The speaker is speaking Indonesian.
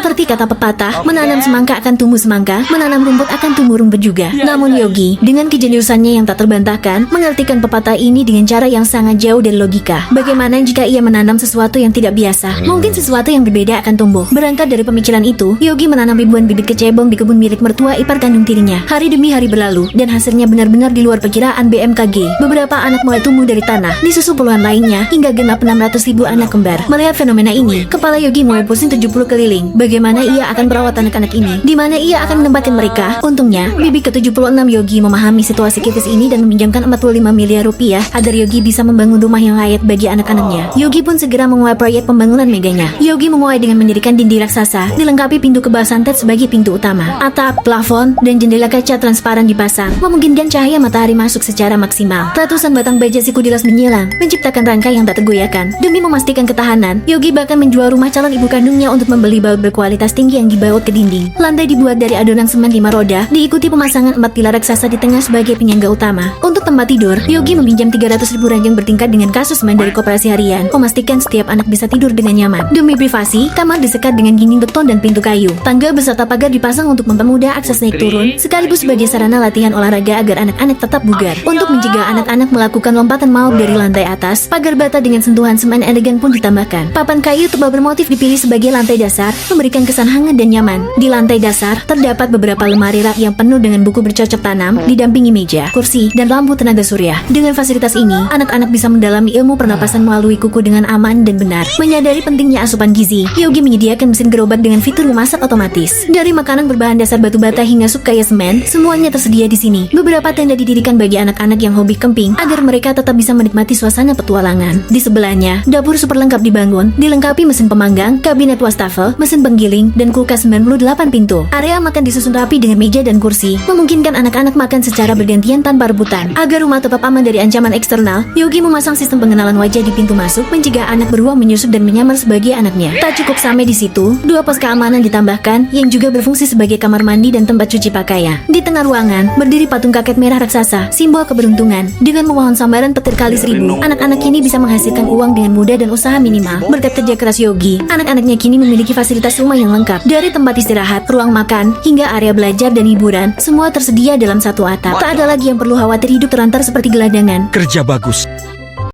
Seperti kata pepatah, menanam semangka akan tumbuh semangka, menanam rumput akan tumbuh rumput juga. Namun Yogi, dengan kejeniusannya yang tak terbantahkan, mengartikan pepatah ini dengan cara yang sangat jauh dari logika. Bagaimana jika ia menanam sesuatu yang tidak biasa? Mungkin sesuatu yang berbeda akan tumbuh. Berangkat dari pemikiran itu, Yogi menanam ribuan bibit kecebong di kebun milik mertua ipar kandung tirinya. Hari demi hari berlalu, dan hasilnya benar-benar di luar perkiraan BMKG. Beberapa anak mulai tumbuh dari tanah, disusul puluhan lainnya, hingga genap 600.000 anak kembar. Melihat fenomena ini, kepala Yogi mulai pusing 70 keliling. Bagaimana ia akan merawat anak-anak ini? Di mana ia akan menempatkan mereka? Untungnya, bibi ke-76 Yogi memahami situasi kritis ini dan meminjamkan 45 miliar rupiah agar Yogi bisa membangun rumah yang layak bagi anak-anaknya. Yogi pun segera menguai proyek pembangunan meganya. Yogi menguai dengan mendirikan dinding raksasa, dilengkapi pintu kebal santet sebagai pintu utama. Atap, plafon, dan jendela kaca transparan dipasang, memungkinkan cahaya matahari masuk secara maksimal. Ratusan batang baja siku dilas menyilang, menciptakan rangka yang tak tergoyahkan. Demi memastikan ketahanan, Yogi bahkan menjual rumah calon ibu kandungnya untuk membeli baut berkualitas tinggi yang dibaut ke dinding. Lantai dibuat dari adonan semen 5 roda, diikuti pemasangan 4 pilar raksasa di tengah sebagai penyangga utama. Untuk tempat tidur, Yogi meminjam 300.000 ranjang bertingkat dengan kasus semen dari koperasi harian, memastikan setiap anak bisa tidur dengan nyaman. Demi privasi, kamar disekat dengan dinding beton dan pintu kayu. Tangga beserta pagar dipasang untuk mempermudah akses naik turun, sekaligus sebagai sarana latihan olahraga agar anak-anak tetap bugar. Untuk mencegah anak-anak melakukan lompatan maut dari lantai atas, pagar bata dengan sentuhan semen elegan pun ditambahkan. Papan kayu tebal bermotif dipilih sebagai lantai dasar, memberikan kesan hangat dan nyaman. Di lantai dasar, terdapat beberapa lemari rak yang penuh dengan buku bercocok tanam, didampingi meja, kursi, dan lampu tenaga surya. Dengan fasilitas ini, anak-anak bisa mendalami ilmu pernapasan melalui kuku dengan aman dan benar. Menyadari pentingnya asupan gizi, Yogi menyediakan mesin gerobak dengan fitur memasak otomatis. Dari makanan berbahan dasar batu bata hingga sup kaya semen, semuanya tersedia di sini. Beberapa tenda didirikan bagi anak-anak yang hobi camping agar mereka tetap bisa menikmati suasana petualangan. Di sebelahnya, dapur super lengkap dibangun, dilengkapi mesin pemanggang, kabinet wastafel, mesin penggiling, dan kulkas 98 pintu. Area makan disusun rapi dengan meja dan kursi, memungkinkan anak-anak makan secara bergantian tanpa rebutan. Agar rumah tetap aman dari ancaman eksternal, Yogi memasang sistem pengenalan wajah di pintu masuk, mencegah anak beruang menyusup dan menyamar sebagai anaknya. Tak cukup sampai di situ, 2 pos keamanan ditambahkan yang juga berfungsi sebagai kamar mandi dan tempat cuci pakaian. Di tengah ruangan, berdiri patung kakek merah raksasa, simbol keberuntungan. Dengan memohon sambaran petir kali 1000, anak-anak kini bisa menghasilkan uang dengan mudah dan usaha minimal. Berkat kerja keras Yogi, anak-anaknya kini memiliki fasilitas rumah yang lengkap. Dari tempat istirahat, ruang makan, hingga area belajar dan hiburan, semua tersedia dalam satu atap. Tak ada lagi yang perlu khawatir hidup terantar seperti gelandangan. Kerja bagus.